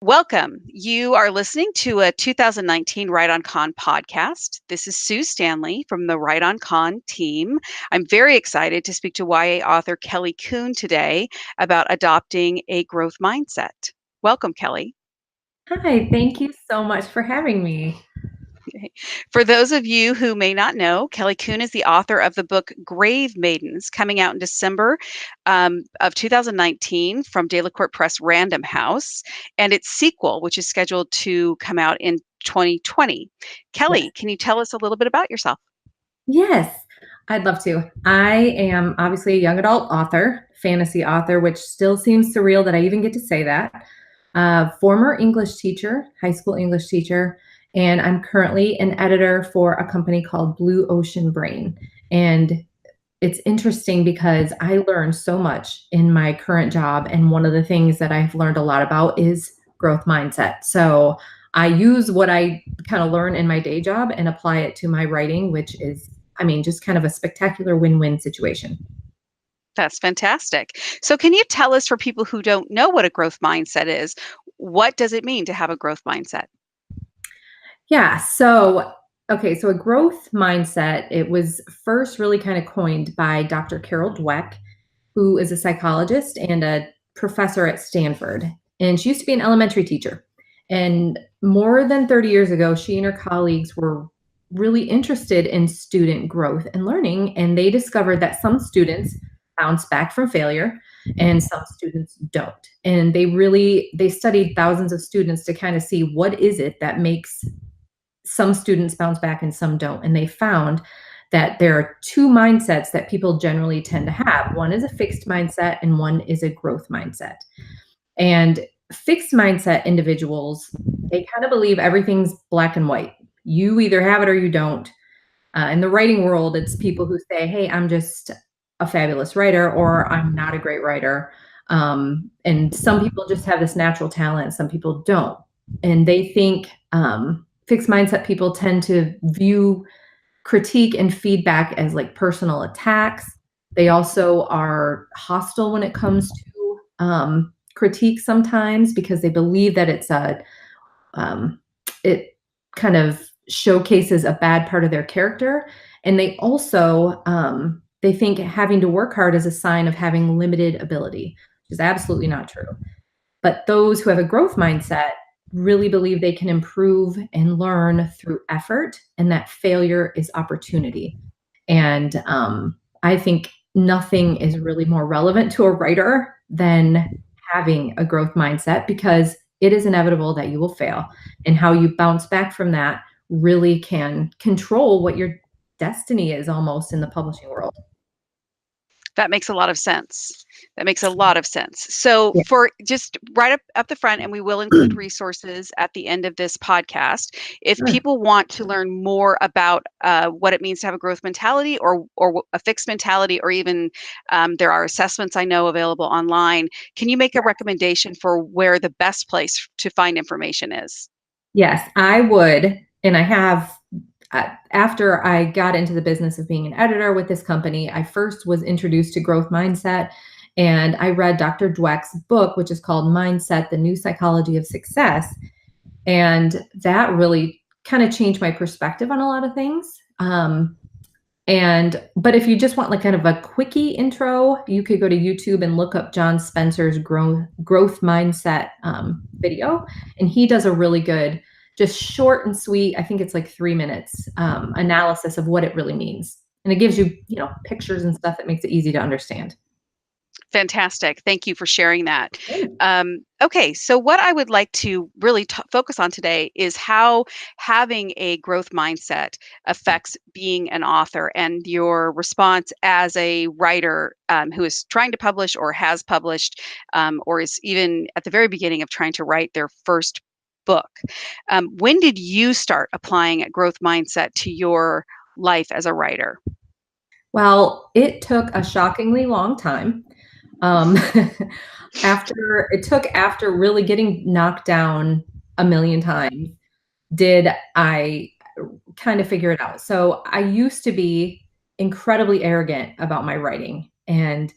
Welcome. You are listening to a 2019 Right on Con podcast. This is Sue Stanley from the Right on Con team. I'm very excited to speak to YA author Kelly Coon today about adopting a growth mindset. Welcome, Kelly. Hi, thank you so much for having me. Okay. For those of you who may not know, Kelly Coon is the author of the book Grave Maidens, coming out in December of 2019 from Delacorte Press Random House, and its sequel, which is scheduled to come out in 2020. Yes. Kelly, can you tell us a little bit about yourself? Yes, I'd love to. I am obviously a young adult author, fantasy author, which still seems surreal that I even get to say that. Former English teacher, high school English teacher, and I'm currently an editor for a company called Blue Ocean Brain. And it's interesting because I learned so much in my current job. And one of the things that I've learned a lot about is growth mindset. So I use what I kind of learn in my day job and apply it to my writing, which is, just kind of a spectacular win-win situation. That's fantastic. So, can you tell us, for people who don't know what a growth mindset is, what does it mean to have a growth mindset? Yeah. So a growth mindset, it was first really kind of coined by Dr. Carol Dweck, who is a psychologist and a professor at Stanford. And she used to be an elementary teacher. And more than 30 years ago, she and her colleagues were really interested in student growth and learning. And they discovered that some students bounce back from failure and some students don't. And they studied thousands of students to kind of see what is it that makes some students bounce back and some don't. And they found that there are two mindsets that people generally tend to have. One is a fixed mindset and one is a growth mindset. And fixed mindset individuals, they kind of believe everything's black and white. You either have it or you don't. In the writing world, it's people who say, hey, I'm just a fabulous writer or I'm not a great writer. And some people just have this natural talent, some people don't. And they think fixed mindset people tend to view critique and feedback as like personal attacks. They also are hostile when it comes to critique sometimes because they believe that it kind of showcases a bad part of their character. And they also they think having to work hard is a sign of having limited ability, which is absolutely not true. But those who have a growth mindset really believe they can improve and learn through effort and that failure is opportunity. And I think nothing is really more relevant to a writer than having a growth mindset because it is inevitable that you will fail. And how you bounce back from that really can control what your destiny is almost in the publishing world. That makes a lot of sense. That makes a lot of sense. So, for just right up the front, and we will include resources at the end of this podcast. If Sure. people want to learn more about what it means to have a growth mentality or a fixed mentality, or even there are assessments I know available online, can you make a recommendation for where the best place to find information is? Yes, I would. And I have, after I got into the business of being an editor with this company, I first was introduced to growth mindset. And I read Dr. Dweck's book, which is called Mindset, The New Psychology of Success. And that really kind of changed my perspective on a lot of things. But if you just want like kind of a quickie intro, you could go to YouTube and look up John Spencer's growth mindset video, and he does a really good, just short and sweet. I think it's like 3 minutes analysis of what it really means, and it gives you pictures and stuff that makes it easy to understand. Fantastic. Thank you for sharing that. Okay, so what I would like to really focus on today is how having a growth mindset affects being an author and your response as a writer who is trying to publish or has published or is even at the very beginning of trying to write their first book. When did you start applying a growth mindset to your life as a writer? Well, it took a shockingly long time. Um, after really getting knocked down a million times, did I kind of figure it out. So I used to be incredibly arrogant about my writing. And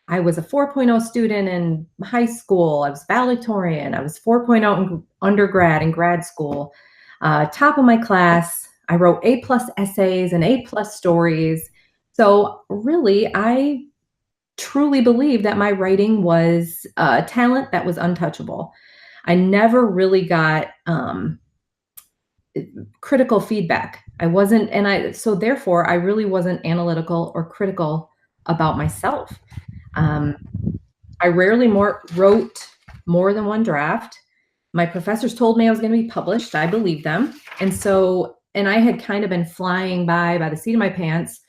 I was a 4.0 student in high school. I was valedictorian. I was 4.0 in undergrad and grad school. Top of my class. I wrote A plus essays and A plus stories. So really, I truly believe that my writing was a talent that was untouchable. I never really got critical feedback. I wasn't, and I, so therefore, I really wasn't analytical or critical about myself. Um, I rarely wrote more than one draft. My professors told me I was going to be published. I believed them. And so, and I had kind of been flying by the seat of my pants,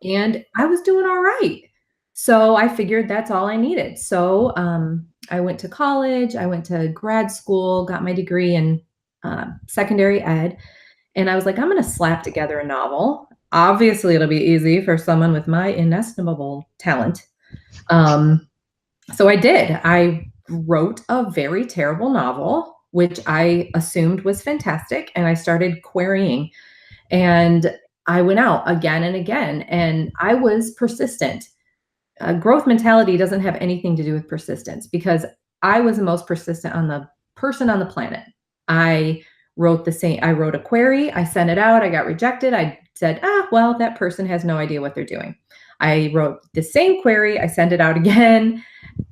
and I was doing all right. So I figured that's all I needed. So I went to college, I went to grad school, got my degree in secondary ed. And I was like, I'm going to slap together a novel. Obviously, it'll be easy for someone with my inestimable talent. Um, so I did. I wrote a very terrible novel, which I assumed was fantastic. And I started querying. And I went out again and again. And I was persistent. Growth mentality doesn't have anything to do with persistence because I was the most persistent on the person on the planet. I I wrote a query, I sent it out, I got rejected. I said, well, that person has no idea what they're doing. I wrote the same query, I sent it out again,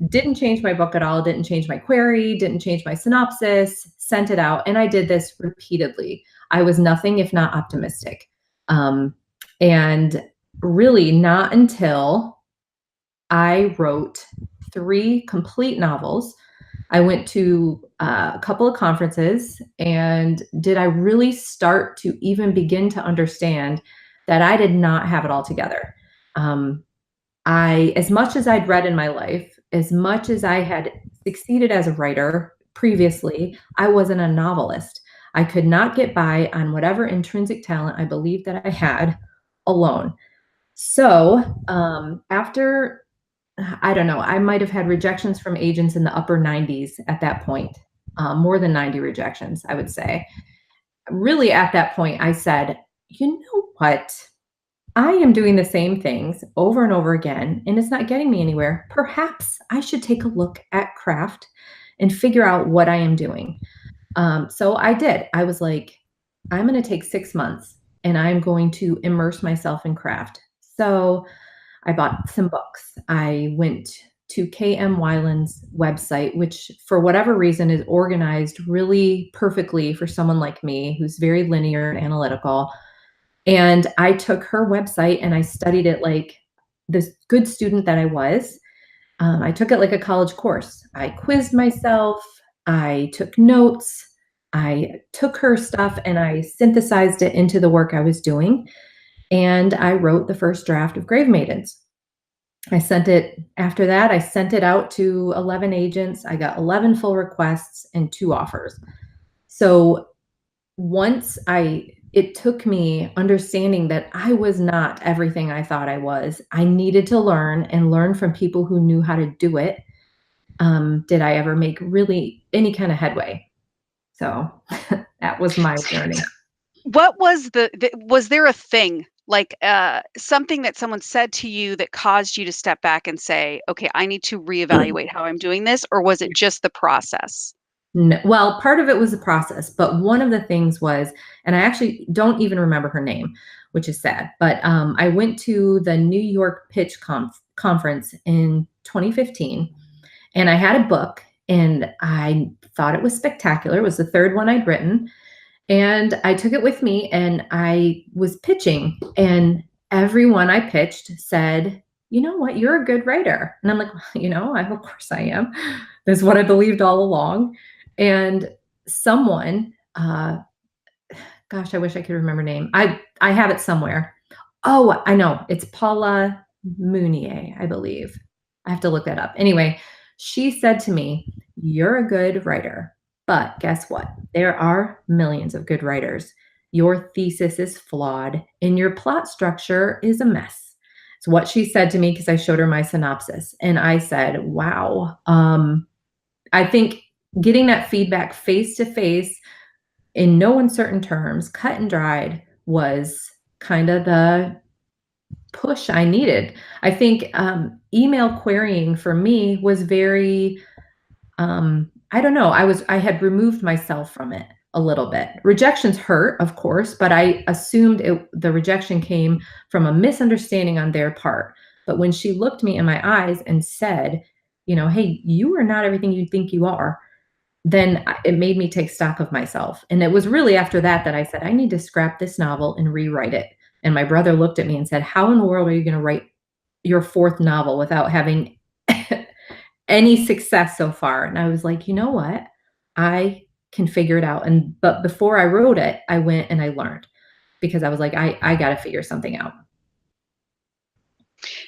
didn't change my book at all, didn't change my query, didn't change my synopsis, sent it out. And I did this repeatedly. I was nothing if not optimistic. And really, not until I wrote 3 complete novels. I went to a couple of conferences, and did I really start to even begin to understand that I did not have it all together. Um, as much as I'd read in my life, as much as I had succeeded as a writer previously, I wasn't a novelist. I could not get by on whatever intrinsic talent I believed that I had alone. So after I don't know. I might have had rejections from agents in the upper 90s at that point, more than 90 rejections, I would say. Really, at that point, I said, you know what? I am doing the same things over and over again, and it's not getting me anywhere. Perhaps I should take a look at craft and figure out what I am doing. So I did. I was like, I'm going to take 6 months and I'm going to immerse myself in craft. So I bought some books. I went to KM Weiland's website, which for whatever reason is organized really perfectly for someone like me who's very linear and analytical. And I took her website and I studied it like this good student that I was. I took it like a college course. I quizzed myself, I took notes, I took her stuff and I synthesized it into the work I was doing. And I wrote the first draft of Grave Maidens. After that, I sent it out to 11 agents. I got 11 full requests and 2 offers. So it took me understanding that I was not everything I thought I was. I needed to learn and learn from people who knew how to do it. Did I ever make really any kind of headway? So that was my journey. What was was there a thing, like, something that someone said to you that caused you to step back and say, "Okay, I need to reevaluate how I'm doing this," or was it just the process? Well, part of it was the process, but one of the things was, and I actually don't even remember her name, which is sad, but I went to the New York Pitch Conference in 2015, and I had a book, and I thought it was spectacular. It was the third one I'd written, and I took it with me, and I was pitching, and everyone I pitched said, "You know what? You're a good writer." And I'm like, "Well, of course I am. That's what I believed all along." And someone, gosh, I wish I could remember her name. I have it somewhere. Oh, I know. It's Paula Mounier, I believe. I have to look that up. Anyway, she said to me, "You're a good writer, but guess what? There are millions of good writers. Your thesis is flawed and your plot structure is a mess." It's what she said to me because I showed her my synopsis. And I said, wow. I think getting that feedback face to face in no uncertain terms, cut and dried, was kind of push I needed. I think email querying for me was very I don't know. I had removed myself from it a little bit. Rejections hurt, of course, but I assumed the rejection came from a misunderstanding on their part. But when she looked me in my eyes and said, "Hey, you are not everything you think you are," then it made me take stock of myself. And it was really after that that I said, "I need to scrap this novel and rewrite it." And my brother looked at me and said, "How in the world are you going to write your fourth novel without having any success so far?" And I was like, "You know what? I can figure it out." But before I wrote it, I went and I learned because I was like, I got to figure something out.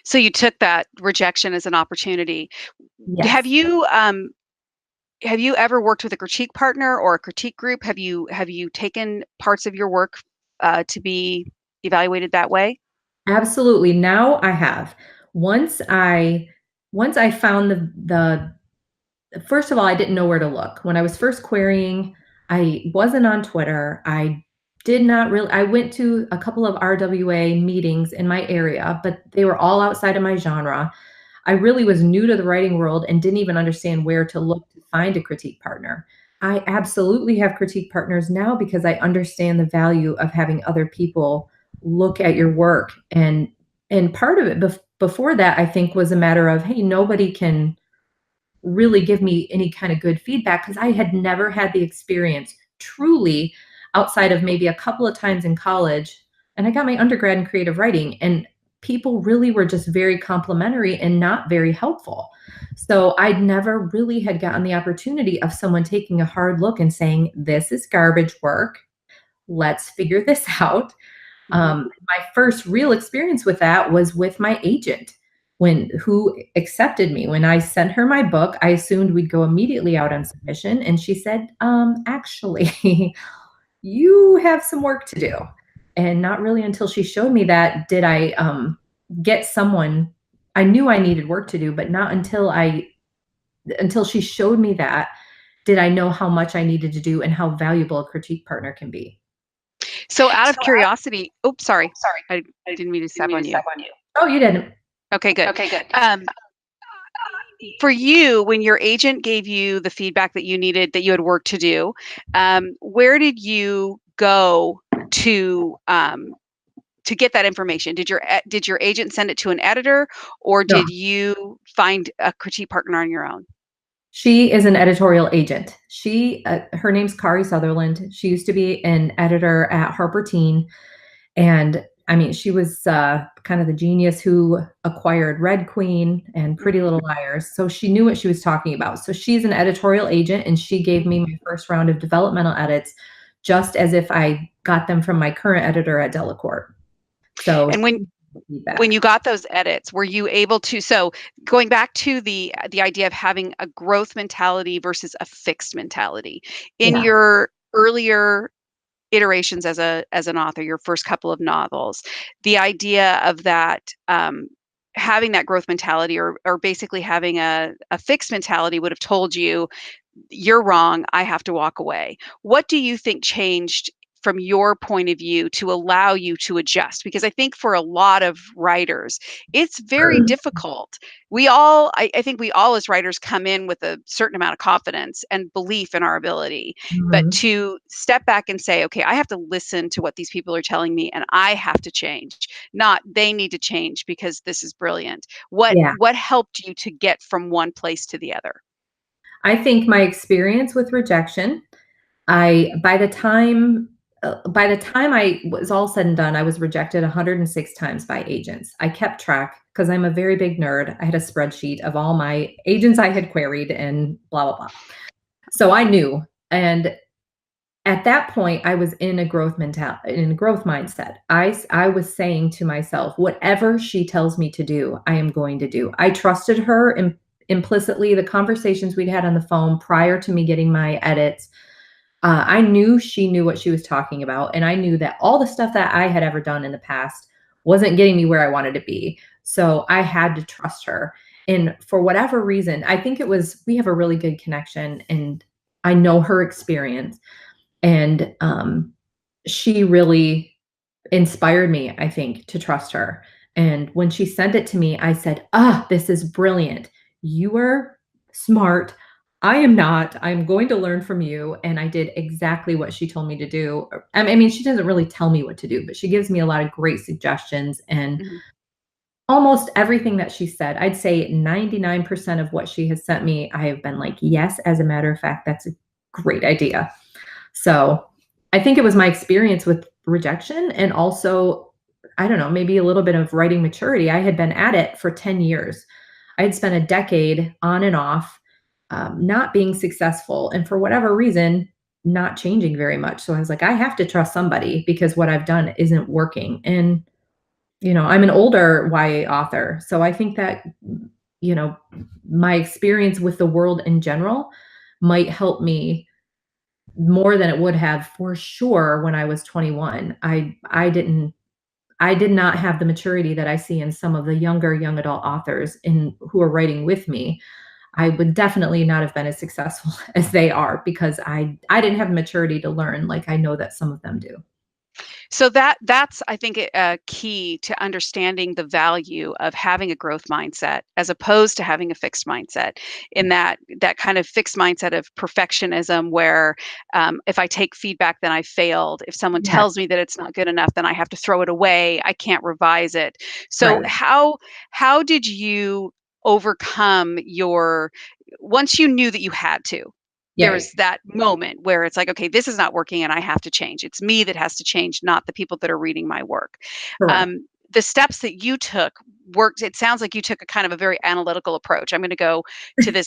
So you took that rejection as an opportunity. Have Yes. you, um have you ever worked with a critique partner or a critique group? Have you taken parts of your work, to be evaluated that way? Absolutely. Now I have. Once I once I found the first of all, I didn't know where to look. When I was first querying, I wasn't on Twitter. I did not really I went to a couple of RWA meetings in my area, but they were all outside of my genre. I really was new to the writing world and didn't even understand where to look to find a critique partner. I absolutely have critique partners now because I understand the value of having other people look at your work, and part of it before that I think was a matter of, hey, nobody can really give me any kind of good feedback because I had never had the experience truly outside of maybe a couple of times in college. And I got my undergrad in creative writing, and people really were just very complimentary and not very helpful. So I'd never really had gotten the opportunity of someone taking a hard look and saying, "This is garbage work. Let's figure this out." Mhm. My first real experience with that was with my agent who accepted me. When I sent her my book, I assumed we'd go immediately out on submission. And she said, actually, you have some work to do. And not really until she showed me that did I get someone. I knew I needed work to do, but not until she showed me that did I know how much I needed to do and how valuable a critique partner can be. So out of curiosity, oops, sorry. I didn't mean to step on you. Oh, you didn't. Okay, good. Um, for you, when your agent gave you the feedback that you needed, that you had work to do, where did you go to to get that information? Did your agent send it to an editor, or No. did you find a critique partner on your own? She is an editorial agent. Her name's Kari Sutherland. She used to be an editor at Harper Teen, and I mean, she was kind of the genius who acquired Red Queen and Pretty Mhm. Little Liars. So she knew what she was talking about. So she's an editorial agent, and she gave me my first round of developmental edits, just as if I got them from my current editor at Delacorte. So And she when feedback. you got those edits, were you able to, so going back to the idea of having a growth mentality versus a fixed mentality. In Yeah. your earlier iterations as an author, your first couple of novels, the idea of that, having that growth mentality, or basically having a fixed mentality would have told you, "You're wrong, I have to walk away." What do you think changed from your point of view to allow you to adjust? Because I think for a lot of writers, it's very difficult. I think we all as writers come in with a certain amount of confidence and belief in our ability, but Mhm. to step back and say, "Okay, I have to listen to what these people are telling me and I have to change, not they need to change because this is brilliant." Yeah. What helped you to get from one place to the other? I think my experience with rejection, I by the time I was all said and done, I was rejected 106 times by agents. I kept track because 'cause I'm a very big nerd. I had a spreadsheet of all my agents I had queried and blah, blah, blah. So I knew, and at that point, I was in a growth mindset. I was saying to myself, "Whatever she tells me to do, I am going to do." I trusted her implicitly. The conversations we'd had on the phone prior to me getting my edits, I knew she knew what she was talking about, and I knew that all the stuff that I had ever done in the past wasn't getting me where I wanted to be. So I had to trust her. And for whatever reason, I think it was we have a really good connection, and I know her experience, and she really inspired me, I think, to trust her. And when she sent it to me, I said, "Ah, this is brilliant. You are smart. I am not. I'm going to learn from you." And I did exactly what she told me to do. I mean, she doesn't really tell me what to do, but she gives me a lot of great suggestions. And Mhm. almost everything that she said, I'd say 99% of what she has sent me, I have been like, yes, as a matter of fact, that's a great idea. So I think it was my experience with rejection and also, I don't know, maybe a little bit of writing maturity. I had been at it for 10 years. I had spent a decade on and off, not being successful. And for whatever reason, not changing very much. So I was like, I have to trust somebody because what I've done isn't working. And I'm an older YA author, so I think that, you know, my experience with the world in general might help me more than it would have for sure when I was 21. I did not have the maturity that I see in some of the younger young adult authors in who are writing with me. I would definitely not have been as successful as they are because I didn't have the maturity to learn like I know that some of them do. So that's I think a key to understanding the value of having a growth mindset as opposed to having a fixed mindset. In that kind of fixed mindset of perfectionism, where if I take feedback, then I failed. If someone Yes, tells me that it's not good enough, then I have to throw it away. I can't revise it. So right. how did you overcome your once you knew that you had to? There Yay. was that moment where it's like, "Okay, this is not working and I have to change. It's me that has to change, not the people that are reading my work." Correct. The steps that you took worked it sounds like you took a kind of a very analytical approach. I'm gonna go to the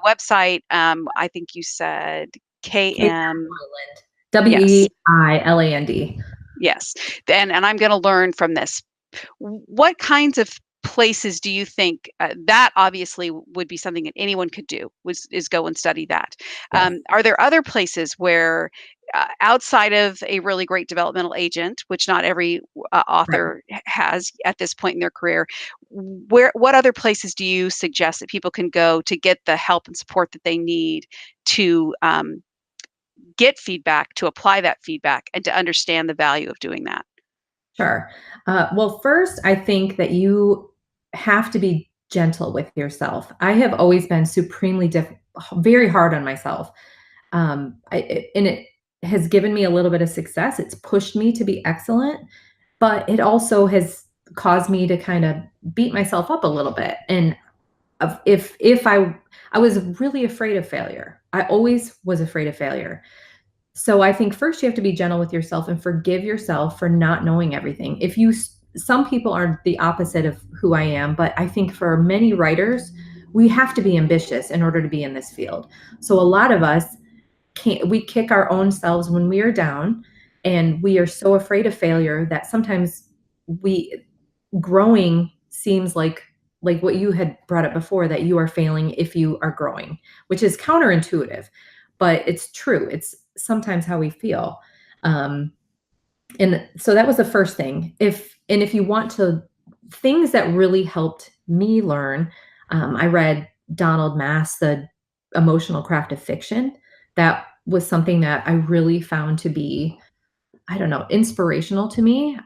website, I think you said Kate KM. Yes, Weiland. yes, and I'm gonna learn from this. What kinds of places do you think that obviously would be something that anyone could do was is go and study that. Yes, Are there other places where outside of a really great developmental agent, which not every right. author has at this point in their career, where what other places do you suggest that people can go to get the help and support that they need to get feedback, to apply that feedback, and to understand the value of doing that? Sure. Well, first, I think that you have to be gentle with yourself. I have always been supremely very hard on myself. And it has given me a little bit of success. It's pushed me to be excellent, but it also has caused me to kind of beat myself up a little bit. And if I was really afraid of failure. I always was afraid of failure. So I think first you have to be gentle with yourself and forgive yourself for not knowing everything. Some people are the opposite of who I am, but I think for many writers, we have to be ambitious in order to be in this field. So a lot of us can't we kick our own selves when we are down, and we are so afraid of failure that sometimes we growing seems like what you had brought up before, that you are failing if you are growing, which is counterintuitive, but it's true. It's sometimes how we feel. Um, and so that was the first thing. If you want to, things that really helped me learn, I read Donald Mass, The Emotional Craft of Fiction. That was something that I really found to be, I don't know, inspirational to me.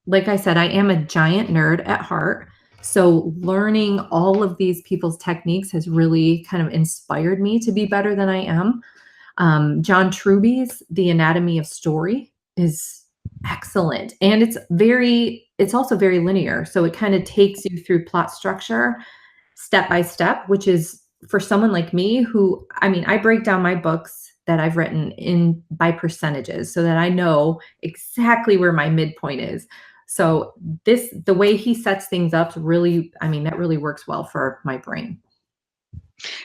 Like I said, I am a giant nerd at heart. So learning all of these people's techniques has really kind of inspired me to be better than I am. John Truby's The Anatomy of Story is excellent. And it's also very linear. So it kind of takes you through plot structure step by step, which is for someone like me who, I mean, I break down my books that I've written in by percentages so that I know exactly where my midpoint is. So the way he sets things up really, I mean, that really works well for my brain.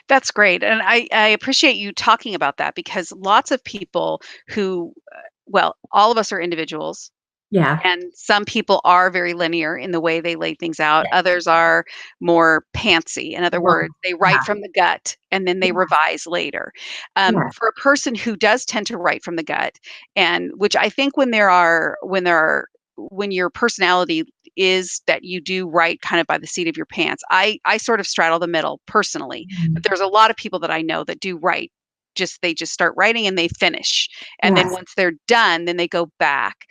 That's great, and I appreciate you talking about that because lots of people who, well, all of us are individuals, Yeah. and some people are very linear in the way they lay things out. Yeah. Others are more pantsy. In other Well, words, they yeah. write from the gut and then they Yeah. revise later. Yeah. For a person who does tend to write from the gut, and which I think when your personality is that you do write kind of by the seat of your pants. I sort of straddle the middle personally, but Mhm. there's a lot of people that I know that do write they just start writing and they finish. And then Yes. once they're done, then they go back,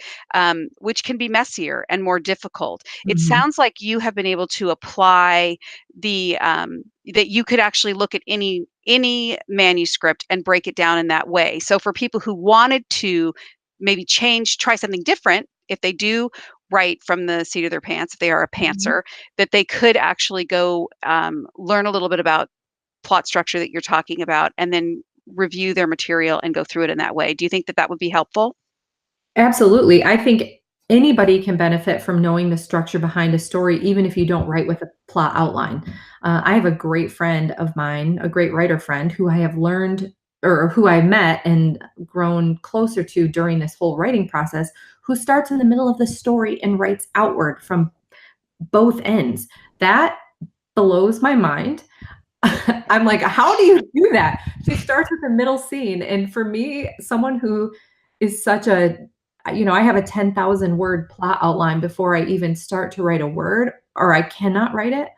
which can be messier and more difficult. It Mhm. sounds like you have been able to apply that you could actually look at any manuscript and break it down in that way. So for people who wanted to maybe try something different, if they do write from the seat of their pants, if they are a Mhm. pantser, that they could actually go learn a little bit about plot structure that you're talking about, and then review their material and go through it in that way. Do you think that that would be helpful? Absolutely. I think anybody can benefit from knowing the structure behind a story, even if you don't write with a plot outline. I have a great friend of mine, a great writer friend who I have learned or who I met and grown closer to during this whole writing process, who starts in the middle of the story and writes outward from both ends. That blows my mind. I'm like, how do you do that? She starts with the middle scene. And for me, someone who is such a, I have a 10,000 word plot outline before I even start to write a word, or I cannot write it.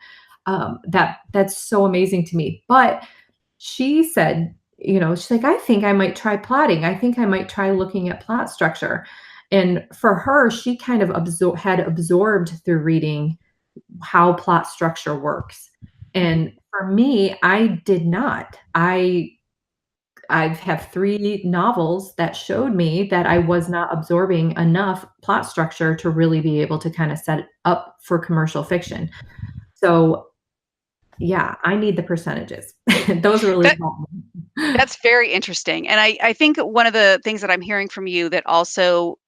That's so amazing to me. But she said, she's like, I think I might try plotting. I think I might try looking at plot structure. And for her, she kind of had absorbed through reading how plot structure works. Mhm. And for me, I did not. I have 3 novels that showed me that I was not absorbing enough plot structure to really be able to kind of set it up for commercial fiction. So, yeah, I need the percentages. Those really That help me. That's very interesting. And I think one of the things that I'm hearing from you that also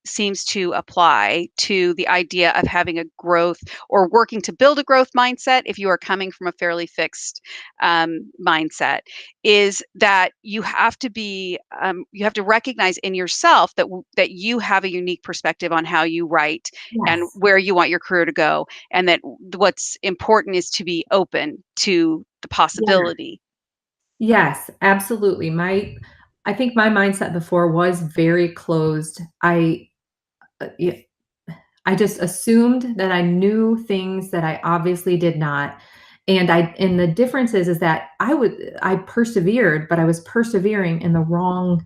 seems to apply to the idea of having a growth or working to build a growth mindset, if you are coming from a fairly fixed mindset, is that you have to recognize in yourself that you have a unique perspective on how you write and Yes. where you want your career to go, and that what's important is to be open to the Yeah. possibility. Yes, absolutely. I think my mindset before was very closed. Yeah, I just assumed that I knew things that I obviously did not. And the difference is that I persevered, but I was persevering in the wrong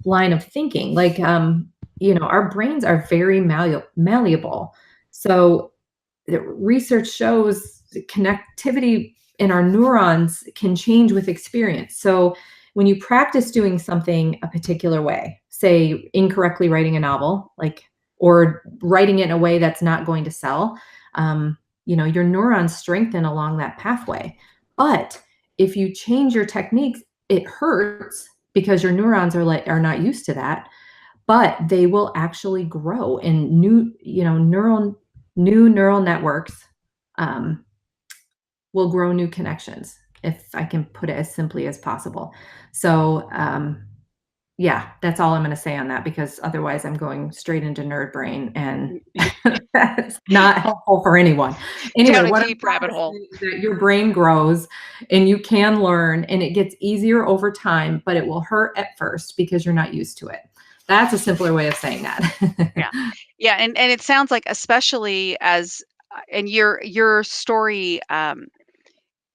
line of thinking. Like, our brains are very malleable. So the research shows the connectivity in our neurons can change with experience. So when you practice doing something a particular way, say incorrectly writing a novel, like, or writing it in a way that's not going to sell, your neurons strengthen along that pathway. But if you change your techniques, it hurts because your neurons are not used to that, but they will actually grow in new neural networks, um, will grow new connections, if I can put it as simply as possible. So, yeah, that's all I'm going to say on that because otherwise I'm going straight into nerd brain and that's not helpful for anyone. Anyway, Down a what I'm deep trying rabbit to hole. say is that your brain grows and you can learn and it gets easier over time, but it will hurt at first because you're not used to it. That's a simpler way of saying that. Yeah. Yeah, and it sounds like especially as and your story,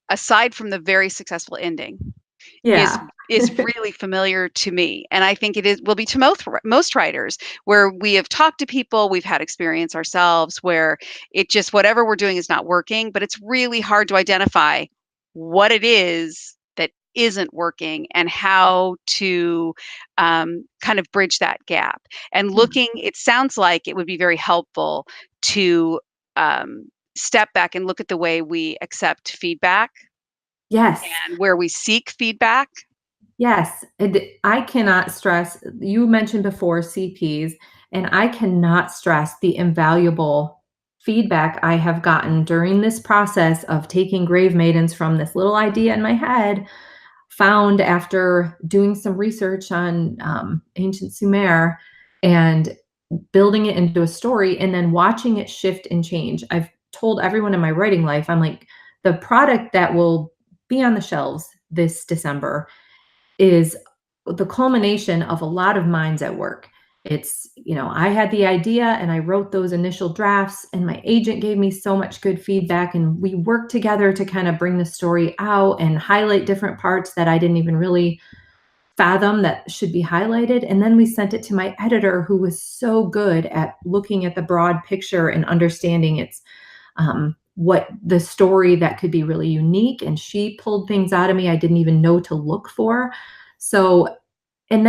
aside from the very successful ending, is Yeah. is really familiar to me, and I think it is will be to most writers, where we have talked to people, we've had experience ourselves where it just whatever we're doing is not working, but it's really hard to identify what it is that isn't working and how to kind of bridge that gap. And it sounds like it would be very helpful to step back and look at the way we accept feedback Yes. and where we seek feedback. Yes, and I cannot stress you mentioned before CPs, and I cannot stress the invaluable feedback I have gotten during this process of taking Grave Maidens from this little idea in my head, found after doing some research on, ancient Sumer and building it into a story and then watching it shift and change. I've told everyone in my writing life, I'm like, "The product that will be on the shelves this December is the culmination of a lot of minds at work. It's, I had the idea and I wrote those initial drafts, and my agent gave me so much good feedback. And we worked together to kind of bring the story out and highlight different parts that I didn't even really fathom that should be highlighted. And then we sent it to my editor, who was so good at looking at the broad picture and understanding what the story that could be really unique. And she pulled things out of me I didn't even know to look for. So, and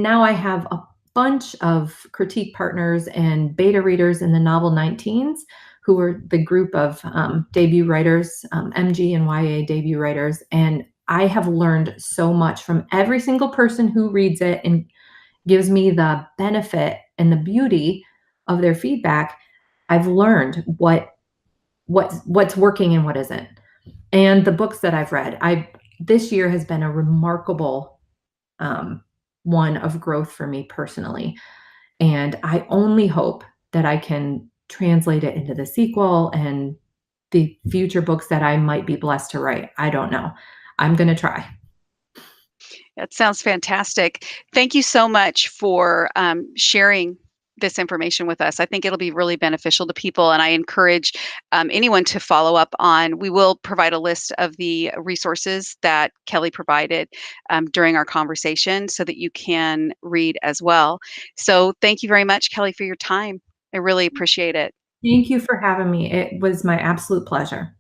now I have a bunch of critique partners and beta readers in the Novel 19s, who are the group of debut writers, MG and YA debut writers. And I have learned so much from every single person who reads it and gives me the benefit and the beauty of their feedback. I've learned what's working and what isn't. And the books that I've read, I this year has been a remarkable um, one of growth for me personally. And I only hope that I can translate it into the sequel and the future books that I might be blessed to write. I don't know. I'm going to try. That sounds fantastic. Thank you so much for sharing this information with us. I think it'll be really beneficial to people, and I encourage anyone to follow up on. We will provide a list of the resources that Kelly provided during our conversation so that you can read as well. So, thank you very much, Kelly, for your time. I really appreciate it. Thank you for having me. It was my absolute pleasure.